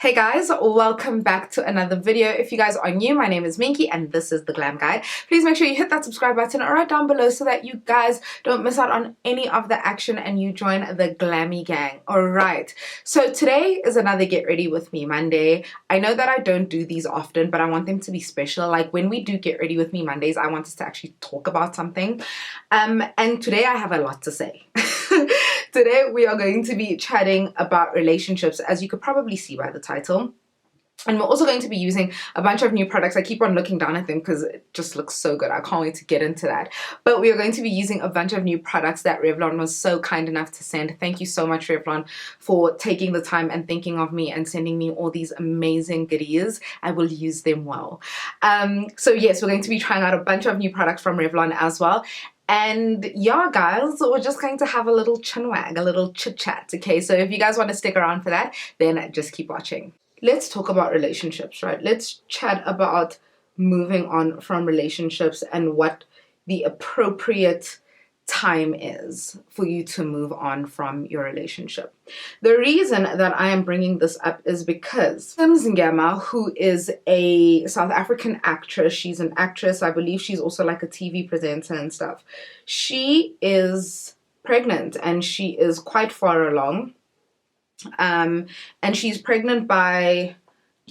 Hey guys, welcome back to another video. If you guys are new, my name is Minky and this is the Glam Guide. Please make sure you hit that subscribe button right down below so that you guys don't miss out on any of the action and you join the Glammy gang. Alright, so today is another Get Ready With Me Monday. I know that I don't do these often, but I want them to be special. Like when we do Get Ready With Me Mondays, I want us to actually talk about something. And today I have a lot to say. Today we are going to be chatting about relationships, as you could probably see by the title. And we're also going to be using a bunch of new products. I keep on looking down at them because it just looks so good. I can't wait to get into that. But we are going to be using a bunch of new products that Revlon was so kind enough to send. Thank you so much, Revlon, for taking the time and thinking of me and sending me all these amazing goodies. I will use them well. So yes, we're going to be trying out a bunch of new products from Revlon as well. And yeah, guys, we're just going to have a little chinwag, a little chit chat, okay? So if you guys want to stick around for that, then just keep watching. Let's talk about relationships, right? Let's chat about moving on from relationships and what the appropriate time is for you to move on from your relationship. The reason that I am bringing this up is because Ngema, who is a South African actress, she's an actress, I believe she's also like a TV presenter and stuff. She is pregnant and she is quite far along. And she's pregnant by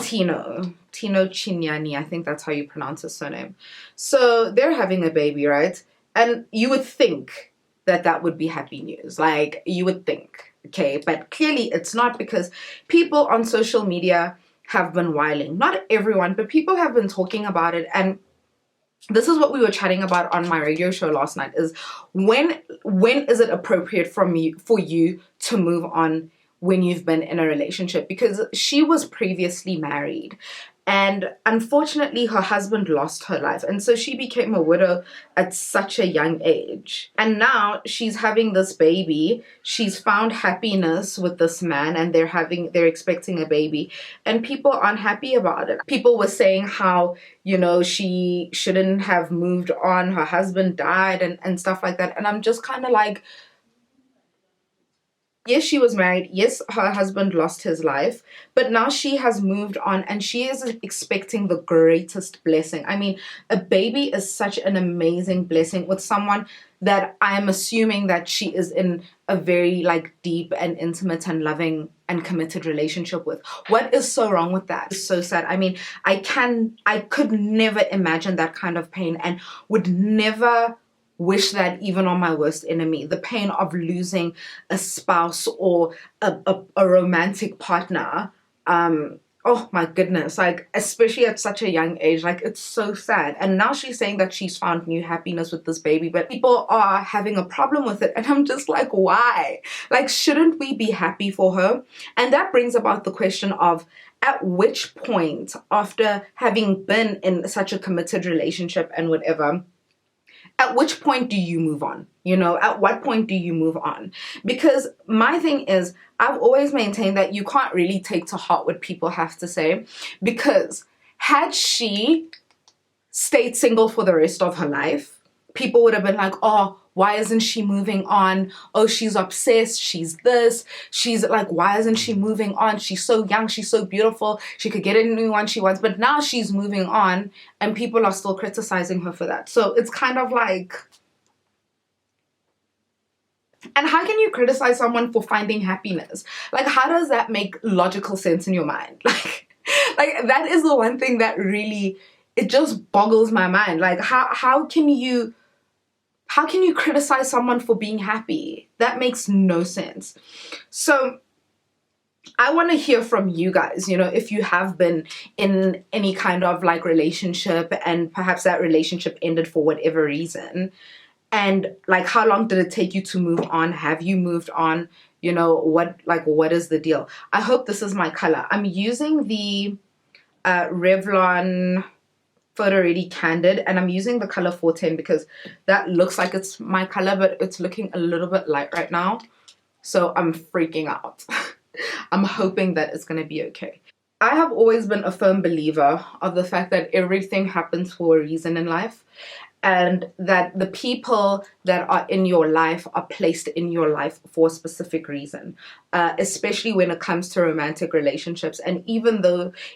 Tino Chinyani, I think that's how you pronounce his surname. So they're having a baby, right? And you would think that that would be happy news. Like, you would think, okay? But clearly it's not, because people on social media have been whiling. Not everyone, but people have been talking about it. And this is what we were chatting about on my radio show last night, is when is it appropriate for you to move on when you've been in a relationship? Because she was previously married. And unfortunately, her husband lost her life. And so she became a widow at such a young age. And now she's having this baby. She's found happiness with this man and they're expecting a baby. And people aren't happy about it. People were saying how, you know, she shouldn't have moved on. Her husband died and stuff like that. And I'm just kind of like, yes, she was married. Yes, her husband lost his life. But now she has moved on and she is expecting the greatest blessing. I mean, a baby is such an amazing blessing with someone that I'm assuming that she is in a very like deep and intimate and loving and committed relationship with. What is so wrong with that? It's so sad. I mean, I could never imagine that kind of pain and would never wish that even on my worst enemy. The pain of losing a spouse or a romantic partner. Oh my goodness, like especially at such a young age, like it's so sad. And now she's saying that she's found new happiness with this baby, but people are having a problem with it. And I'm just like, why? Like, shouldn't we be happy for her? And that brings about the question of, at which point, after having been in such a committed relationship and whatever, at which point do you move on? You know, at what point do you move on? Because my thing is, I've always maintained that you can't really take to heart what people have to say, because had she stayed single for the rest of her life, people would have been like, oh, why isn't she moving on? Oh, she's obsessed. She's this. She's like, why isn't she moving on? She's so young. She's so beautiful. She could get anyone she wants. But now she's moving on and people are still criticizing her for that. So it's kind of like... And how can you criticize someone for finding happiness? Like, how does that make logical sense in your mind? Like that is the one thing that really, it just boggles my mind. Like, how can you criticize someone for being happy? That makes no sense. So I want to hear from you guys, you know, if you have been in any kind of like relationship and perhaps that relationship ended for whatever reason. And like, how long did it take you to move on? Have you moved on? You know, what is the deal? I hope this is my color. I'm using the Revlon PHOTOREADY CANDID, and I'm using the color 410 because that looks like it's my color, but it's looking a little bit light right now. So I'm freaking out. I'm hoping that it's going to be okay. I have always been a firm believer of the fact that everything happens for a reason in life. and that the people that are in your life are placed in your life for a specific reason, especially when it comes to romantic relationships. And even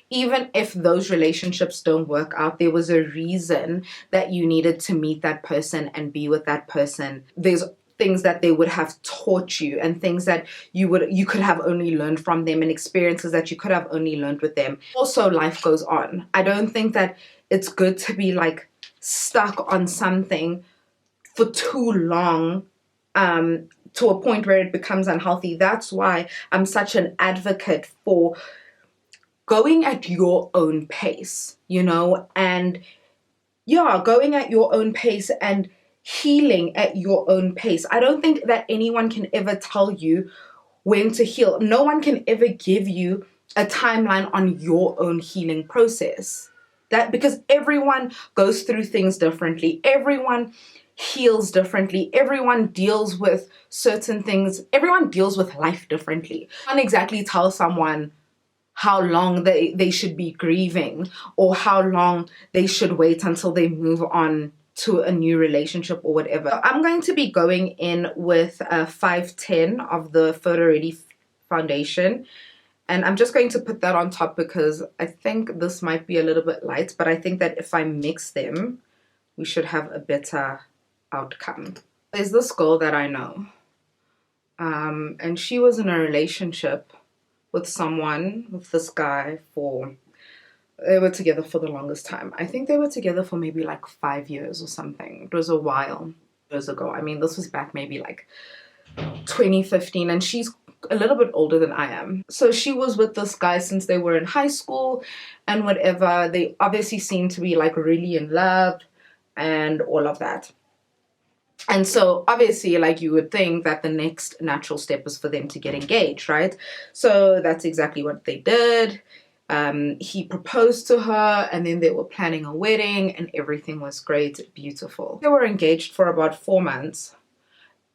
if those relationships don't work out, there was a reason that you needed to meet that person and be with that person. There's things that they would have taught you, and things that you could have only learned from them, and experiences that you could have only learned with them. Also, life goes on. I don't think that it's good to be like stuck on something for too long, to a point where it becomes unhealthy. That's why I'm such an advocate for going at your own pace, you know, and yeah, going at your own pace and healing at your own pace. I don't think that anyone can ever tell you when to heal. No one can ever give you a timeline on your own healing process. Because everyone goes through things differently. Everyone heals differently. Everyone deals with certain things. Everyone deals with life differently. You can't exactly tell someone how long they should be grieving, or how long they should wait until they move on to a new relationship or whatever. So I'm going to be going in with 510 of the PHOTOREADY foundation. And I'm just going to put that on top because I think this might be a little bit light, but I think that if I mix them, we should have a better outcome. There's this girl that I know, and she was in a relationship with this guy they were together for the longest time. I think they were together for maybe like 5 years or something. It was a while, years ago. I mean, this was back maybe like 2015, and she's a little bit older than I am. So she was with this guy since they were in high school and whatever. They obviously seemed to be like really in love and all of that. And so obviously, like, you would think that the next natural step is for them to get engaged, right? So that's exactly what they did. He proposed to her, and then they were planning a wedding, and everything was great, beautiful. They were engaged for about 4 months,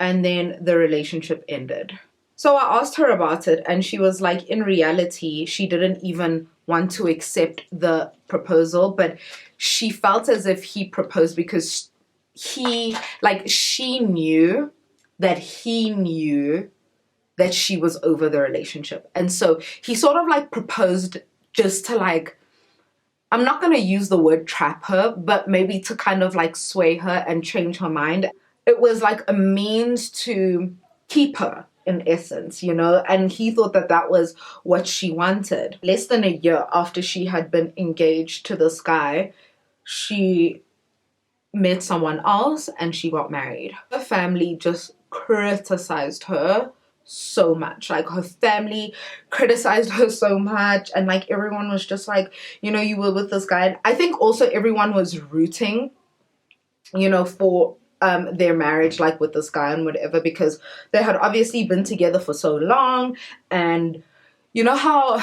and then the relationship ended. So I asked her about it, and she was like, in reality, she didn't even want to accept the proposal, but she felt as if he proposed because she knew that he knew that she was over the relationship. And so he sort of like proposed just to, like, I'm not going to use the word trap her, but maybe to kind of like sway her and change her mind. It was like a means to keep her, in essence, you know, and he thought that that was what she wanted. Less than a year after she had been engaged to this guy, she met someone else and she got married. Her family just criticized her so much. Like, her family criticized her so much, and like everyone was just like, you know, you were with this guy. And I think also everyone was rooting, you know, for their marriage, like with this guy and whatever, because they had obviously been together for so long. And you know how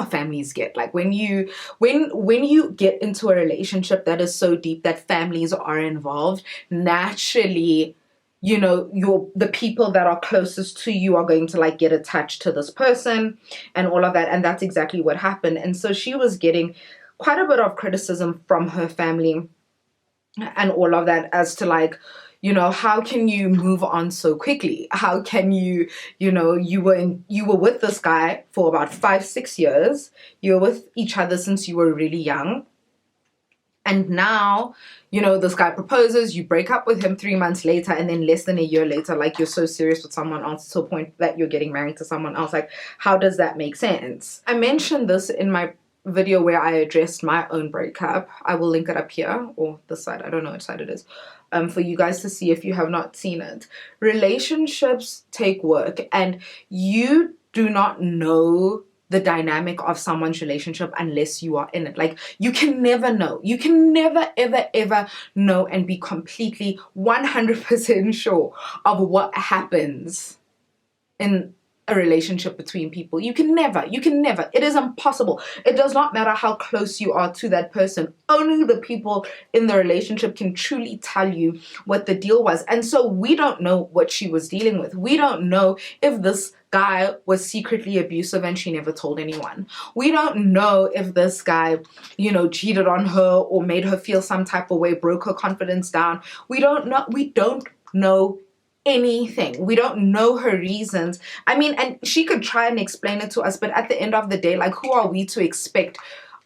families get, like, when you get into a relationship that is so deep that families are involved, naturally, you know, the people that are closest to you are going to like get attached to this person and all of that. And that's exactly what happened. And so she was getting quite a bit of criticism from her family and all of that, as to like, you know, how can you move on so quickly? How can you know, you were with this guy for about 5-6 years. You were with each other since you were really young. And now, you know, this guy proposes, you break up with him 3 months later, and then less than a year later, like, you're so serious with someone else to a point that you're getting married to someone else. Like, how does that make sense? I mentioned this in my video where I addressed my own breakup. I will link it up here, or this side, I don't know which side it is, for you guys to see if you have not seen it. Relationships take work, and you do not know the dynamic of someone's relationship unless you are in it. Like, you can never know. You can never, ever, ever know and be completely 100% sure of what happens in a relationship between people. You can never, it is impossible. It does not matter how close you are to that person. Only the people in the relationship can truly tell you what the deal was. And so we don't know what she was dealing with. We don't know if this guy was secretly abusive and she never told anyone. We don't know if this guy, you know, cheated on her or made her feel some type of way, broke her confidence down. We don't know anything. We don't know her reasons. I mean, and she could try and explain it to us, but at the end of the day, like, who are we to expect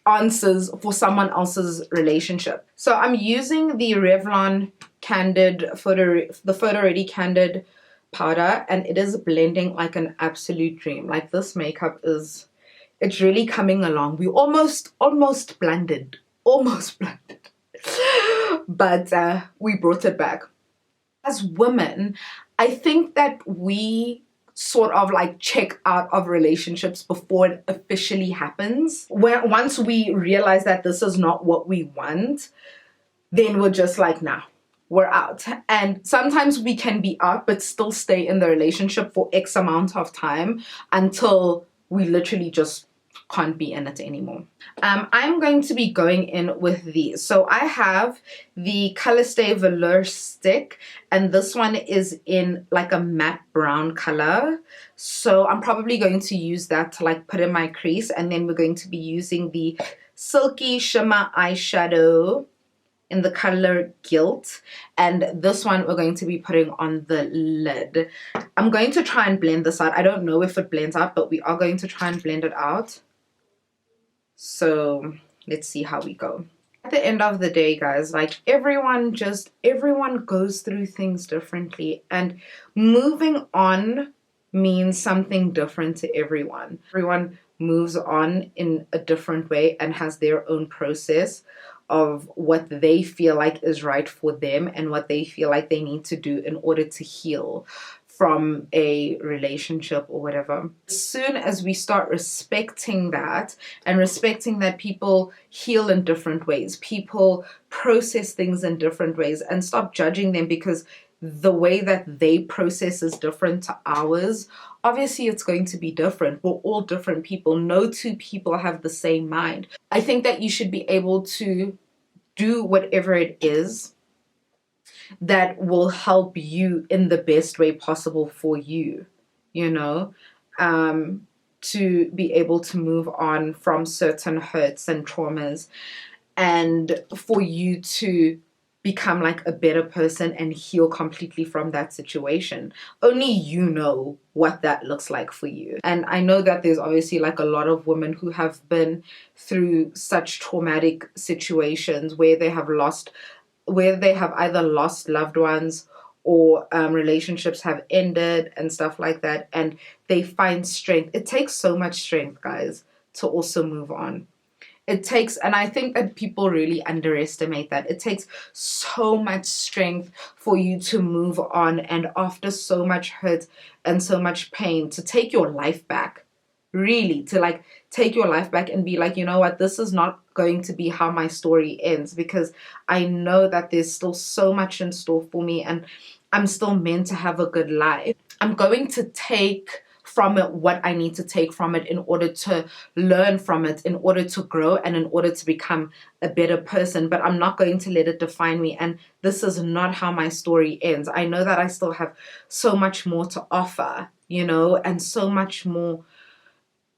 answers for someone else's relationship? So I'm using the Revlon Candid the PHOTOREADY Candid powder, and it is blending like an absolute dream. Like, this makeup is, it's really coming along. We almost blended, but we brought it back. As women, I think that we sort of like check out of relationships before it officially happens. Once we realize that this is not what we want, then we're just like, nah, we're out. And sometimes we can be out but still stay in the relationship for X amount of time until we literally just can't be in it anymore. I'm going to be going in with these. So I have the Color Stay Velour Stick, and this one is in like a matte brown color. So I'm probably going to use that to like put in my crease, and then we're going to be using the Silky Shimmer Eyeshadow in the color Guilt, and this one we're going to be putting on the lid. I'm going to try and blend this out. I don't know if it blends out, but we are going to try and blend it out. So let's see how we go. At the end of the day, guys, like, everyone goes through things differently, and moving on means something different to everyone. Everyone moves on in a different way and has their own process of what they feel like is right for them and what they feel like they need to do in order to heal from a relationship or whatever. As soon as we start respecting that, and respecting that people heal in different ways, people process things in different ways, and stop judging them because the way that they process is different to ours, obviously it's going to be different. We're all different people. No two people have the same mind. I think that you should be able to do whatever it is that will help you in the best way possible for you, you know, to be able to move on from certain hurts and traumas, and for you to become like a better person and heal completely from that situation. Only you know what that looks like for you. And I know that there's obviously like a lot of women who have been through such traumatic situations where they have either lost loved ones or relationships have ended and stuff like that, and they find strength. It takes so much strength, guys, to also move on. It takes, and I think that people really underestimate that. It takes so much strength for you to move on, and after so much hurt and so much pain, to take your life back. Really, to like take your life back and be like, you know what, this is not going to be how my story ends, because I know that there's still so much in store for me and I'm still meant to have a good life. I'm going to take from it what I need to take from it in order to learn from it, in order to grow, and in order to become a better person. But I'm not going to let it define me, and this is not how my story ends. I know that I still have so much more to offer, you know, and so much more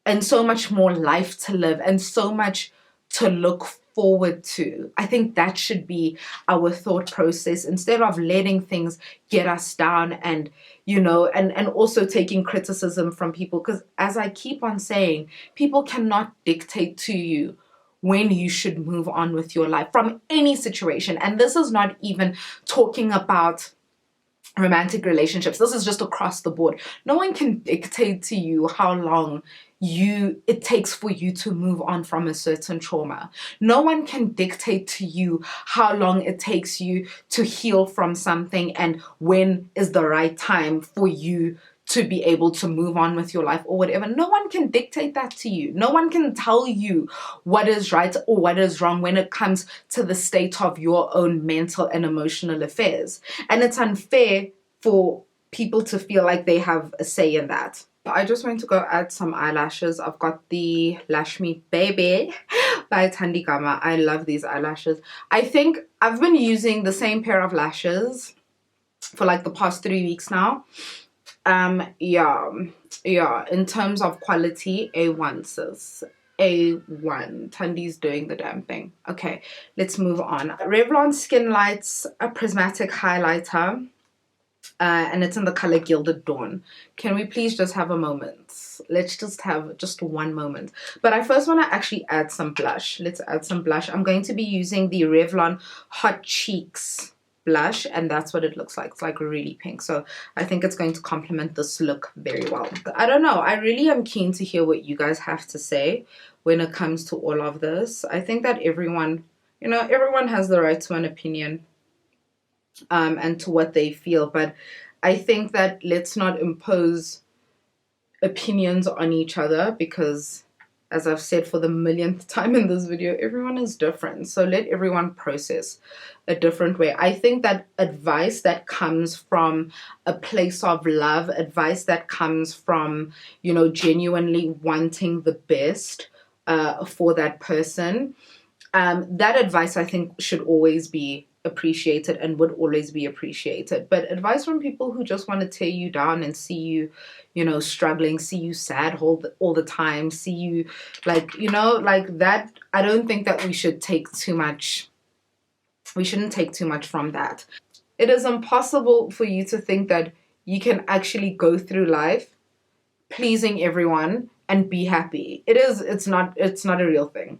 life to live, and so much to look forward to. I think that should be our thought process, instead of letting things get us down, and you know, and also taking criticism from people, because as I keep on saying, people cannot dictate to you when you should move on with your life from any situation. And this is not even talking about romantic relationships. This is just across the board. No one can dictate to you how long it takes for you to move on from a certain trauma. No one can dictate to you how long it takes you to heal from something and when is the right time for you to be able to move on with your life or whatever. No one can dictate that to you. No one can tell you what is right or what is wrong when it comes to the state of your own mental and emotional affairs. And it's unfair for people to feel like they have a say in that. I just went to go add some eyelashes. I've got the Lash Me Baby by CANDID. I love these eyelashes. I think I've been using the same pair of lashes for like the past 3 weeks now. Yeah, in terms of quality, A1, sis. A1. CANDID's doing the damn thing. Okay, let's move on. Revlon Skin Lights, a prismatic highlighter. And it's in the color Gilded Dawn. Can we please just have a moment? Let's just have just one moment. But I first want to actually add some blush. Let's add some blush. I'm going to be using the Revlon Hot Cheeks blush, and that's what it looks like. It's like really pink, so I think it's going to complement this look very well. I don't know, I really am keen to hear what you guys have to say when it comes to all of this. I think that everyone, you know, everyone has the right to an opinion and to what they feel, but I think that let's not impose opinions on each other, because as I've said for the millionth time in this video, everyone is different. So let everyone process a different way. I think that advice that comes from a place of love, advice that comes from, you know, genuinely wanting the best for that person, that advice I think should always be appreciated and would always be appreciated. But advice from people who just want to tear you down and see you, you know, struggling, see you sad all the time, see you like, you know, like that, I don't think that we should take too much. We shouldn't take too much from that. It is impossible for you to think that you can actually go through life pleasing everyone and be happy. It's not a real thing.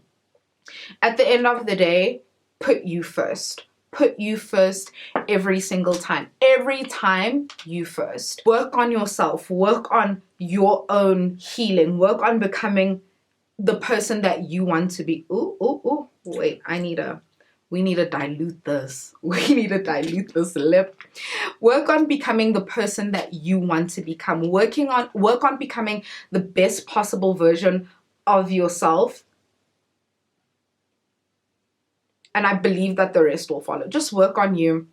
At the end of the day, put you first. Put you first every single time. Every time, you first. Work on yourself. Work on your own healing. Work on becoming the person that you want to be. Ooh. Wait, we need to dilute this. We need to dilute this lip. Work on becoming the person that you want to become. Work on becoming the best possible version of yourself. And I believe that the rest will follow. Just work on you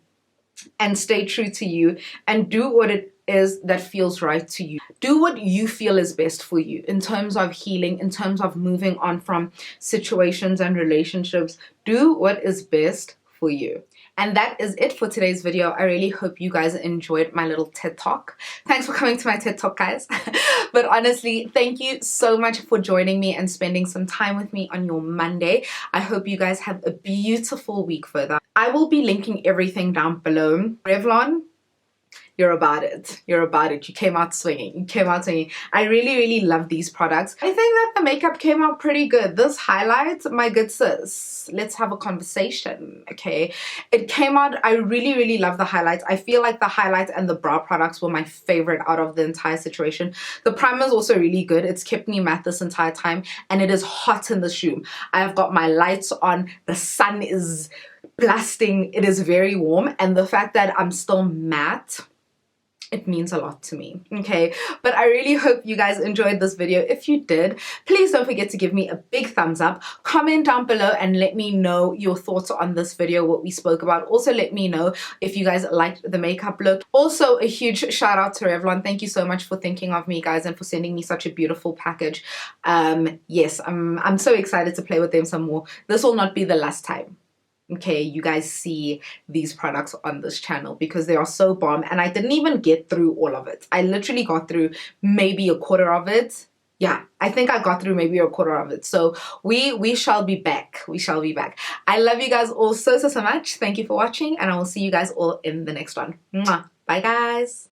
and stay true to you and do what it is that feels right to you. Do what you feel is best for you in terms of healing, in terms of moving on from situations and relationships. Do what is best for you. And that is it for today's video. I really hope you guys enjoyed my little TED Talk. Thanks for coming to my TED Talk, guys. But honestly, thank you so much for joining me and spending some time with me on your Monday. I hope you guys have a beautiful week further. I will be linking everything down below. Revlon, you're about it. You're about it. You came out swinging. You came out swinging. I really love these products. I think that the makeup came out pretty good. This highlight, my good sis, let's have a conversation, okay? It came out, I really love the highlights. I feel like the highlights and the brow products were my favorite out of the entire situation. The primer is also really good. It's kept me matte this entire time, and it is hot in this room. I have got my lights on. The sun is blasting. It is very warm, and the fact that I'm still matte, it means a lot to me, okay? But I really hope you guys enjoyed this video. If you did, please don't forget to give me a big thumbs up. Comment down below and let me know your thoughts on this video, what we spoke about. Also, let me know if you guys liked the makeup look. Also, a huge shout out to Revlon. Thank you so much for thinking of me, guys, and for sending me such a beautiful package. Yes, I'm so excited to play with them some more. This will not be the last time, okay, you guys see these products on this channel, because they are so bomb, and I didn't even get through all of it. I literally got through maybe a quarter of it. Yeah, I think I got through maybe a quarter of it. So we shall be back. We shall be back. I love you guys all so much. Thank you for watching, and I will see you guys all in the next one. Mwah. Bye, guys.